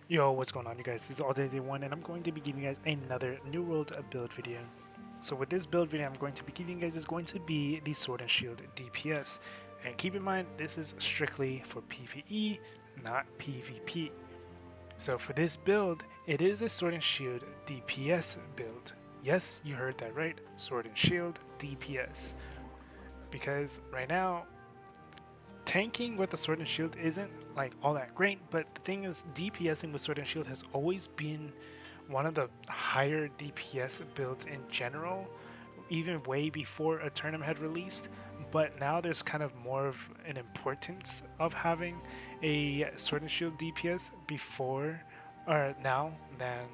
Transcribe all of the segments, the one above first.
Yo, what's going on, you guys? This is AllDayDay1 and I'm going to be giving you guys another New World build video. So with this build video I'm going to be giving you guys is going to be the Sword and Shield DPS. And keep in mind, this is strictly for PvE, not PvP. So for this build, it is a Sword and Shield DPS build. Yes, you heard that right, Sword and Shield DPS. Because right now, tanking with the Sword and Shield isn't like all that great, but the thing is, DPSing with Sword and Shield has always been one of the higher DPS builds in general, even way before Aeternum had released. But now there's kind of more of an importance of having a Sword and Shield DPS before or now than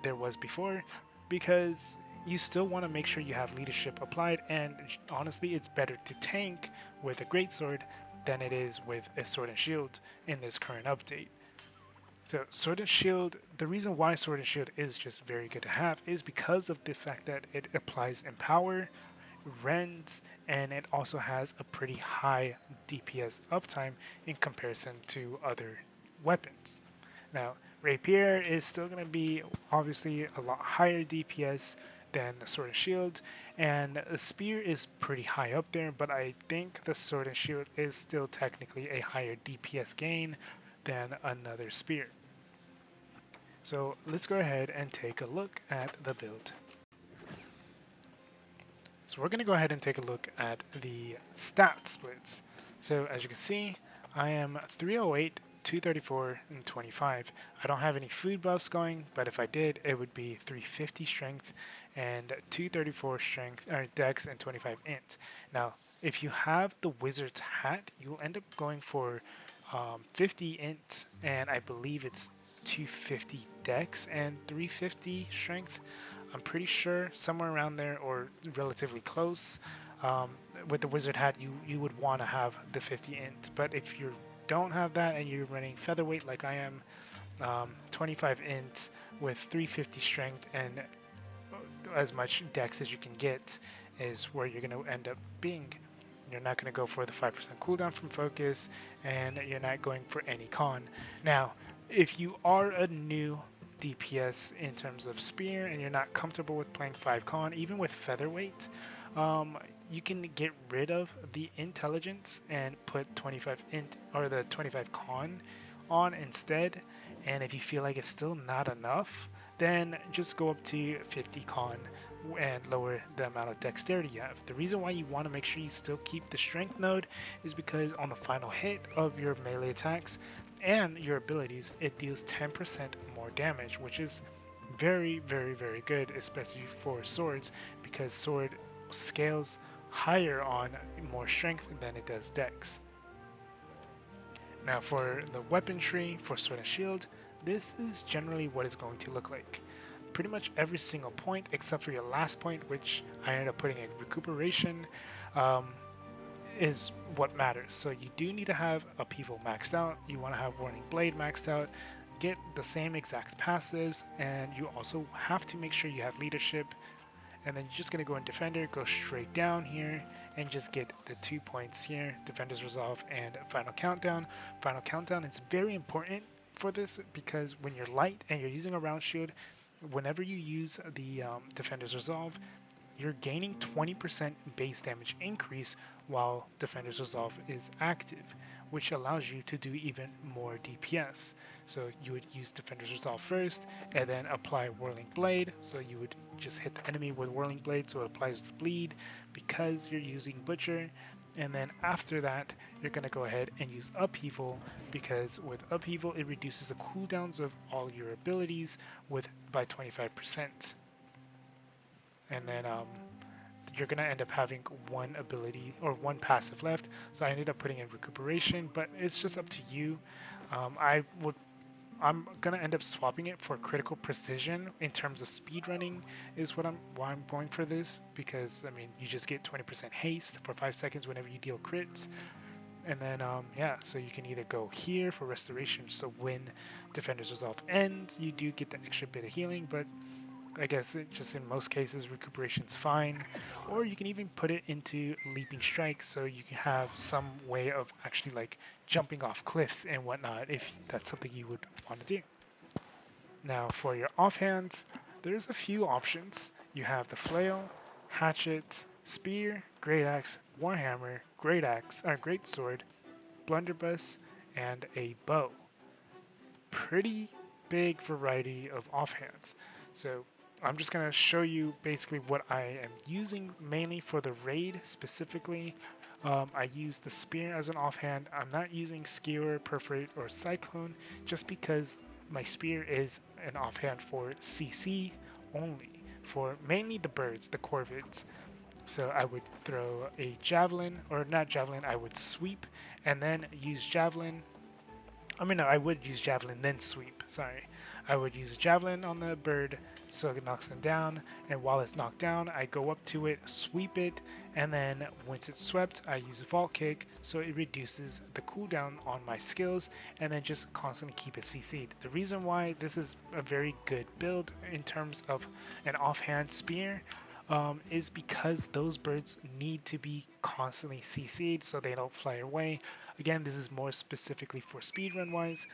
there was before, because you still want to make sure you have leadership applied, and honestly it's better to tank with a Greatsword than it is with a Sword and Shield in this current update. So Sword and Shield, the reason why Sword and Shield is just very good to have is because of the fact that it applies Empower, Rends, and it also has a pretty high DPS uptime in comparison to other weapons. Now, Rapier is still going to be obviously a lot higher DPS than the Sword and Shield, and the Spear is pretty high up there, but I think the Sword and Shield is still technically a higher DPS gain than another Spear. So let's go ahead and take a look at the build. So we're going to go ahead and take a look at the stat splits. So as you can see, I am 308, 234, and 25. I don't have any food buffs going, but if I did, it would be 350 strength and 234 strength, or dex, and 25 int. Now, if you have the wizard's hat, you'll end up going for 50 int, and I believe it's 250 dex and 350 strength. I'm pretty sure somewhere around there or relatively close. With the wizard hat, you would want to have the 50 int, but if you don't have that and you're running featherweight like I am, 25 int with 350 strength and as much dex as you can get is where you're going to end up being. You're not going to go for the 5% cooldown from focus, and you're not going for any con. Now, if you are a new DPS in terms of spear and you're not comfortable with playing 5 con, even with featherweight, you can get rid of the intelligence and put 25 int or the 25 con on instead. And if you feel like it's still not enough, then just go up to 50 con and lower the amount of dexterity you have. The reason why you want to make sure you still keep the strength node is because on the final hit of your melee attacks and your abilities, it deals 10% more damage, which is very, very, very good, especially for swords, because sword scales higher on more strength than it does dex. Now for the weapon tree for Sword and Shield, this is generally what it's going to look like. Pretty much every single point except for your last point, which I ended up putting in recuperation, is what matters. So you do need to have Upheaval maxed out, you want to have Warning Blade maxed out, get the same exact passives, and you also have to make sure you have leadership. And then you're just going to go in Defender, go straight down here, and just get the 2 points here, Defender's Resolve and Final Countdown. Final Countdown is very important for this because when you're light and you're using a round shield, whenever you use the Defender's Resolve, you're gaining 20% base damage increase while Defender's Resolve is active, which allows you to do even more DPS. So you would use Defender's Resolve first, and then apply Whirling Blade. So you would just hit the enemy with Whirling Blade so it applies the bleed because you're using Butcher. And then after that, you're going to go ahead and use Upheaval, because with Upheaval it reduces the cooldowns of all your abilities by 25%. And then you're going to end up having one ability or one passive left. So I ended up putting in Recuperation, but it's just up to you. I'm going to end up swapping it for Critical Precision in terms of speedrunning is why I'm going for this, because I mean you just get 20% haste for 5 seconds whenever you deal crits. And then yeah, so you can either go here for Restoration, so when Defender's Resolve ends you do get the extra bit of healing, but I guess just in most cases recuperation's fine, or you can even put it into Leaping Strike so you can have some way of actually like jumping off cliffs and whatnot if that's something you would want to do. Now for your offhands, there's a few options. You have the flail, hatchet, spear, great axe, warhammer, greatsword, blunderbuss, and a bow. Pretty big variety of offhands. So I'm just going to show you basically what I am using mainly for the raid specifically. I use the spear as an offhand. I'm not using skewer, perforate, or cyclone just because my spear is an offhand for CC only, for mainly the birds, the corvids. So I would throw a javelin, or not javelin, I would sweep and then use javelin. No, I would use javelin then sweep. Sorry, I would use javelin on the bird so it knocks them down, and while it's knocked down, I go up to it, sweep it, and then once it's swept, I use a vault kick so it reduces the cooldown on my skills, and then just constantly keep it CC'd. The reason why this is a very good build in terms of an offhand spear is because those birds need to be constantly CC'd so they don't fly away. Again, this is more specifically for speedrun wise.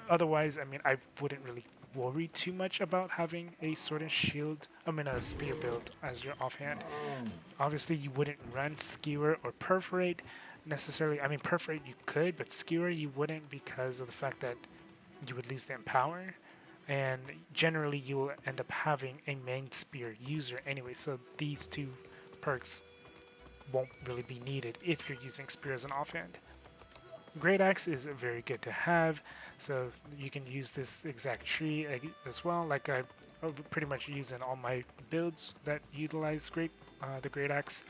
Otherwise, I wouldn't really worry too much about having a sword and shield, a spear build as your offhand. Obviously, you wouldn't run skewer or perforate necessarily. Perforate you could, but skewer you wouldn't because of the fact that you would lose the empower. And generally, you will end up having a main spear user anyway, so these two perks won't really be needed if you're using spear as an offhand. Great Axe is very good to have, so you can use this exact tree as well, like I pretty much use in all my builds that utilize the Great Axe.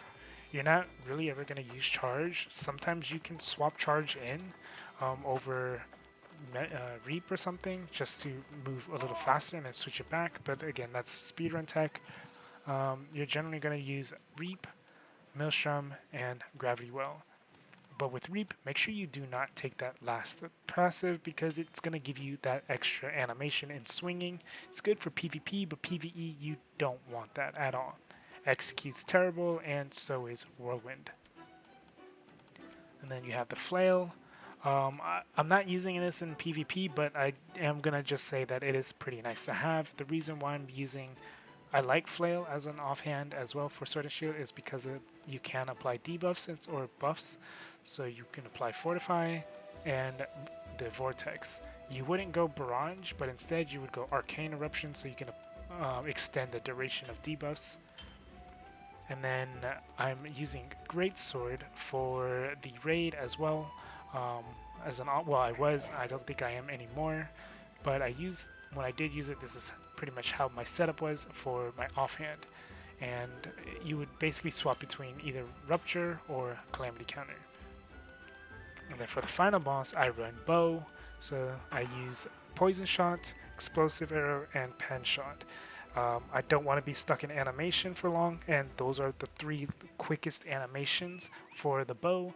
You're not really ever going to use charge. Sometimes you can swap charge in over Reap or something just to move a little faster and then switch it back, but again, that's speedrun tech. You're generally going to use Reap, Maelstrom, and Gravity Well. But with Reap, make sure you do not take that last passive because it's going to give you that extra animation in swinging. It's good for PvP, but PvE, you don't want that at all. Execute's terrible, and so is Whirlwind. And then you have the Flail. I'm not using this in PvP, but I am going to just say that it is pretty nice to have. The reason why I like Flail as an offhand as well for Sword and Shield is because you can apply debuffs or buffs. So you can apply Fortify and the Vortex. You wouldn't go Barrage, but instead you would go Arcane Eruption so you can extend the duration of debuffs. And then I'm using Greatsword for the raid as well. I don't think I am anymore, but when I did use it, this is pretty much how my setup was for my offhand. And you would basically swap between either Rupture or Calamity Counter. And then for the final boss, I run Bow, so I use Poison Shot, Explosive Arrow, and Pen Shot. I don't want to be stuck in animation for long, and those are the 3 quickest animations for the Bow.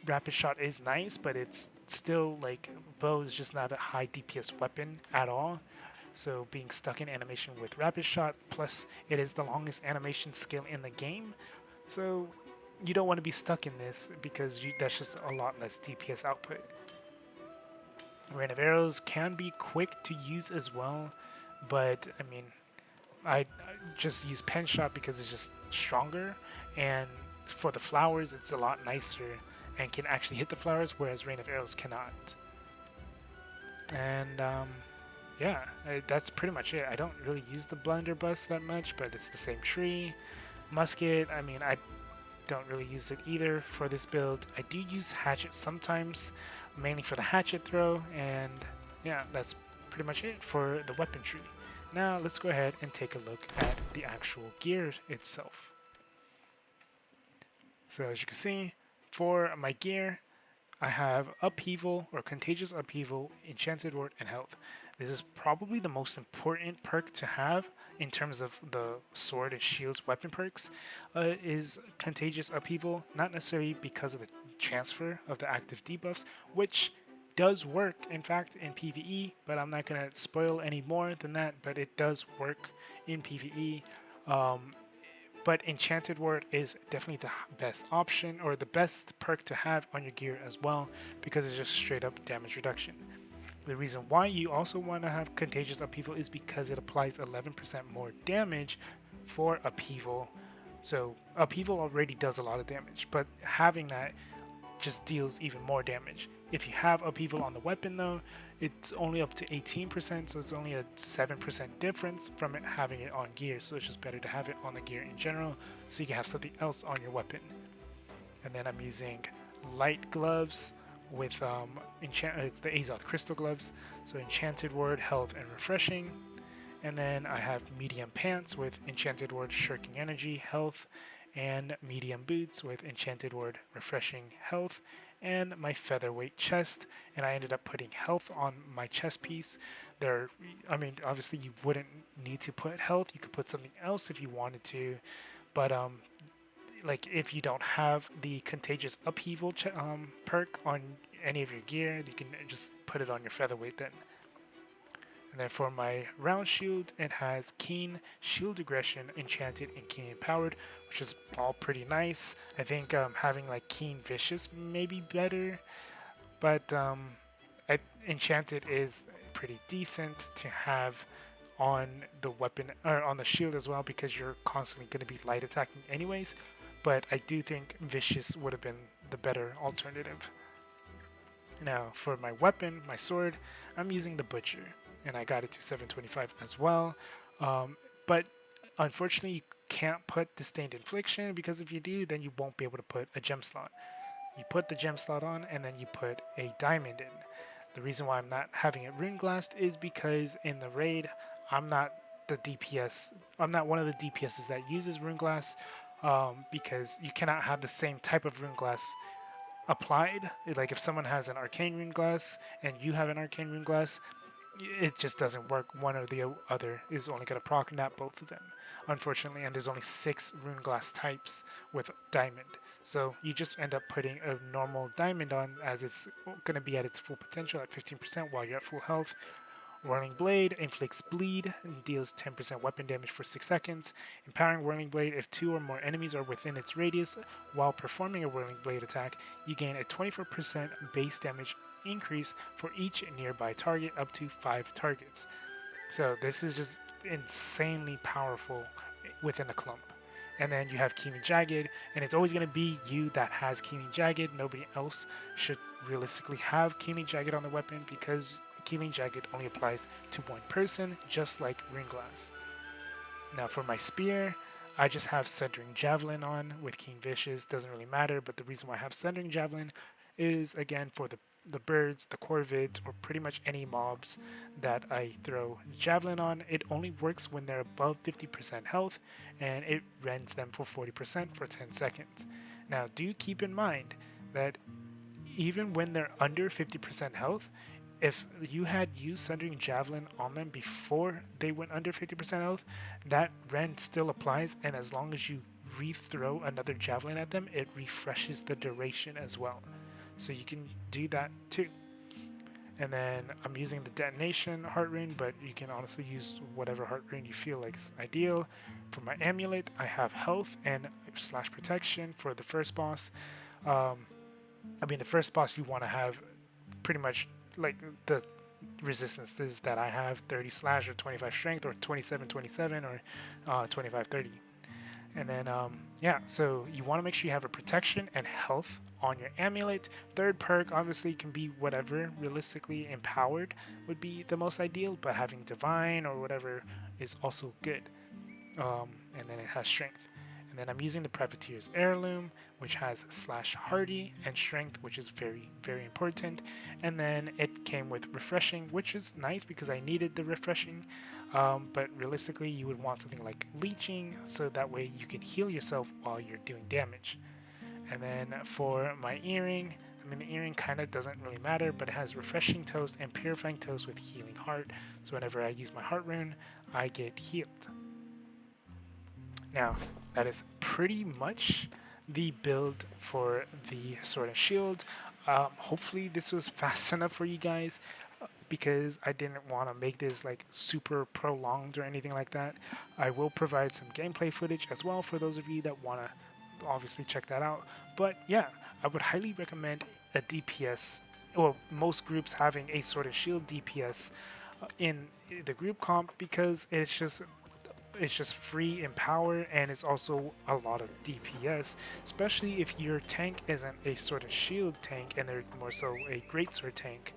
Rapid Shot is nice, but it's still like Bow is just not a high DPS weapon at all. So being stuck in animation with Rapid Shot, plus it is the longest animation skill in the game. So you don't want to be stuck in this because that's just a lot less DPS output. Rain of Arrows can be quick to use as well, but I just use Pen Shot because it's just stronger, and for the flowers it's a lot nicer and can actually hit the flowers, whereas Rain of Arrows cannot. And that's pretty much it. I don't really use the blunderbuss that much, but it's the same tree. Musket, I don't really use it either for this build. I do use hatchet sometimes, mainly for the hatchet throw, and yeah, that's pretty much it for the weapon tree. Now let's go ahead and take a look at the actual gear itself. So as you can see, for my gear, I have Upheaval or Contagious Upheaval, Enchanted Ward, and Health. This is probably the most important perk to have in terms of the Sword and Shield's weapon perks, is Contagious Upheaval, not necessarily because of the transfer of the active debuffs, which does work, in fact, in PvE, but I'm not going to spoil any more than that, but it does work in PvE. But Enchanted Ward is definitely the best option, or the best perk to have on your gear as well, because it's just straight up damage reduction. The reason why you also want to have Contagious Upheaval is because it applies 11% more damage for Upheaval. So Upheaval already does a lot of damage, but having that just deals even more damage. If you have Upheaval on the weapon though, it's only up to 18%, so it's only a 7% difference from it having it on gear, so it's just better to have it on the gear in general, so you can have something else on your weapon. And then I'm using light gloves with it's the Azoth crystal gloves, so enchanted word, health, and refreshing. And then I have medium pants with enchanted word, shirking energy, health, and medium boots with enchanted word, refreshing, health, and my featherweight chest. And I ended up putting health on my chest piece. I mean, obviously you wouldn't need to put health. You could put something else if you wanted to, but like if you don't have the contagious upheaval perk on any of your gear, you can just put it on your featherweight then. And then for my round shield, it has keen, shield aggression, enchanted, and keen empowered, which is all pretty nice. I think having like keen vicious may be better, but enchanted is pretty decent to have on the weapon or on the shield as well, because you're constantly going to be light attacking anyways. But I do think vicious would have been the better alternative. Now for my weapon, my sword, I'm using the butcher, and I got it to 725 as well. But unfortunately, you can't put disdained infliction, because if you do, then you won't be able to put a gem slot. You put the gem slot on, and then you put a diamond in. The reason why I'm not having it rune glassed is because in the raid, I'm not the DPS. I'm not one of the DPSs that uses rune glass, because you cannot have the same type of rune glass applied. Like if someone has an arcane rune glass and you have an arcane rune glass, it just doesn't work. One or the other is only going to proc, not both of them, unfortunately. And there's only 6 rune glass types with diamond, so you just end up putting a normal diamond on, as it's going to be at its full potential at 15% while you're at full health. Whirling Blade inflicts bleed and deals 10% weapon damage for 6 seconds. Empowering Whirling Blade, if 2 or more enemies are within its radius while performing a Whirling Blade attack, you gain a 24% base damage increase for each nearby target up to 5 targets. So this is just insanely powerful within a clump. And then you have Keenly Jagged, and it's always going to be you that has Keenly Jagged. Nobody else should realistically have Keenly Jagged on the weapon, because Keenly Jagged only applies to one person, just like Rune Glass. Now for my spear, I just have Centering Javelin on with Keen Vicious. Doesn't really matter, but the reason why I have Centering Javelin is, again, for the birds, the corvids, or pretty much any mobs that I throw Javelin on. It only works when they're above 50% health, and it rends them for 40% for 10 seconds. Now do keep in mind that even when they're under 50% health, if you had used Sundering Javelin on them before they went under 50% health, that rend still applies, and as long as you rethrow another Javelin at them, it refreshes the duration as well. So you can do that too. And then I'm using the Detonation Heart Rune, but you can honestly use whatever Heart Rune you feel like is ideal. For my Amulet, I have Health and / Protection for the first boss. The first boss you want to have pretty much like the resistances that I have, 30 slash or 25 strength or 27 or 25 30. And then so you want to make sure you have a protection and health on your amulet. Third perk obviously can be whatever. Realistically, empowered would be the most ideal, but having divine or whatever is also good. And then it has strength. And then I'm using the Privateer's Heirloom, which has / hardy and strength, which is very, very important. And then it came with refreshing, which is nice because I needed the refreshing. But realistically, you would want something like leeching, so that way you can heal yourself while you're doing damage. And then for my earring, the earring kind of doesn't really matter, but it has refreshing toast and purifying toast with healing heart. So whenever I use my heart rune, I get healed. Now, that is pretty much the build for the Sword and Shield. Hopefully this was fast enough for you guys, because I didn't want to make this like super prolonged or anything like that. I will provide some gameplay footage as well for those of you that want to obviously check that out. But yeah, I would highly recommend a DPS well, most groups having a Sword and Shield DPS in the group comp because it's just free in power and it's also a lot of DPS, especially if your tank isn't a Sword and Shield tank and they're more so a Greatsword tank.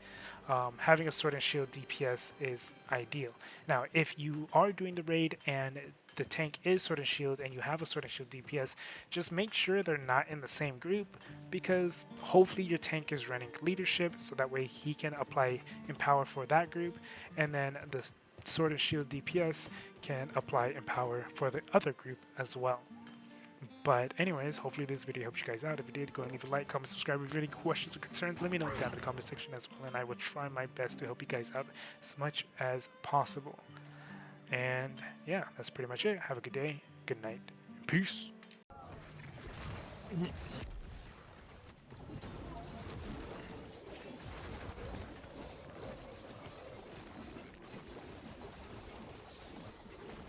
Having a Sword and Shield DPS is ideal. Now, if you are doing the raid and the tank is Sword and Shield and you have a Sword and Shield DPS, just make sure they're not in the same group because hopefully your tank is running leadership so that way he can apply Empower for that group, and then the Sword and Shield DPS can apply Empower for the other group as well. But anyways, hopefully this video helps you guys out. If it did, go and leave a like, comment, subscribe. If you have any questions or concerns, let me know down in the comment section as well, and I will try my best to help you guys out as much as possible. And yeah, that's pretty much it. Have a good day, good night, peace.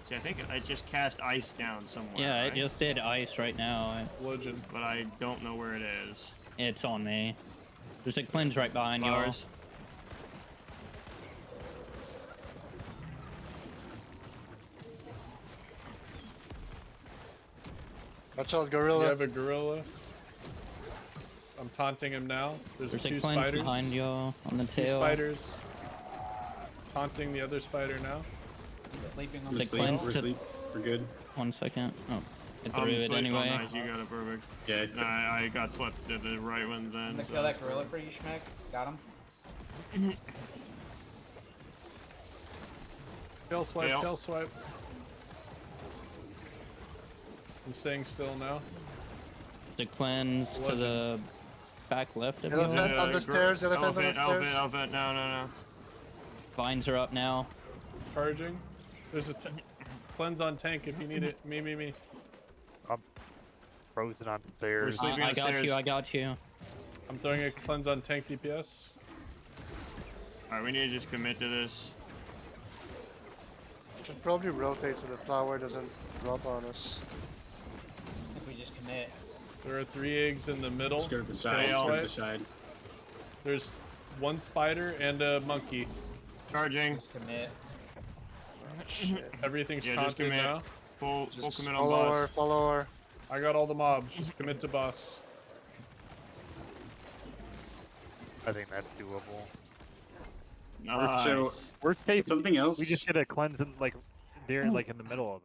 See, I think I just cast ice down somewhere. Yeah, right? I just did ice right now. Legend. But I don't know where it is. It's on me. There's a cleanse right behind yours. Yours? Watch out, You gorilla. have a gorilla. I'm taunting him now. There's a two cleanse spiders. behind y'all on the Two tail. spiders. Taunting the other spider now. Sleeping on Is the it sleep. cleansed? We're asleep. We're good. 1 second. Oh, it threw I'm it asleep. anyway. Oh, nice. You got it perfect. Yeah. I got slept at the right one then. I'm gonna so- kill that gorilla for you, Schmeck. Got him. Tail swipe, Tail. tail swipe. I'm staying still now. The cleanse to Legend. the back left of Elephant you. on the stairs, elephant on the Elephant, stairs. elephant, no, no, no. Vines are up now. Charging. There's a cleanse on tank if you need it. Me. Frozen on stairs. We're sleeping I on got stairs. you, I got you. I'm throwing a cleanse on tank DPS. Alright, we need to just commit to this. Should probably rotate so the flower doesn't drop on us. I think we just commit. There are 3 eggs in the middle. Let's go to the side. Tail Let's go to the swipe. side. There's 1 spider and a monkey. Charging. Just commit. Shit. Everything's Yeah, just taunted commit. now. Full Just commit on follow her, boss. follow her. I got all the mobs. Just commit to boss. I think that's doable. Nice. So Worst case, something else. we just get a cleanse in, like, there, like in the middle of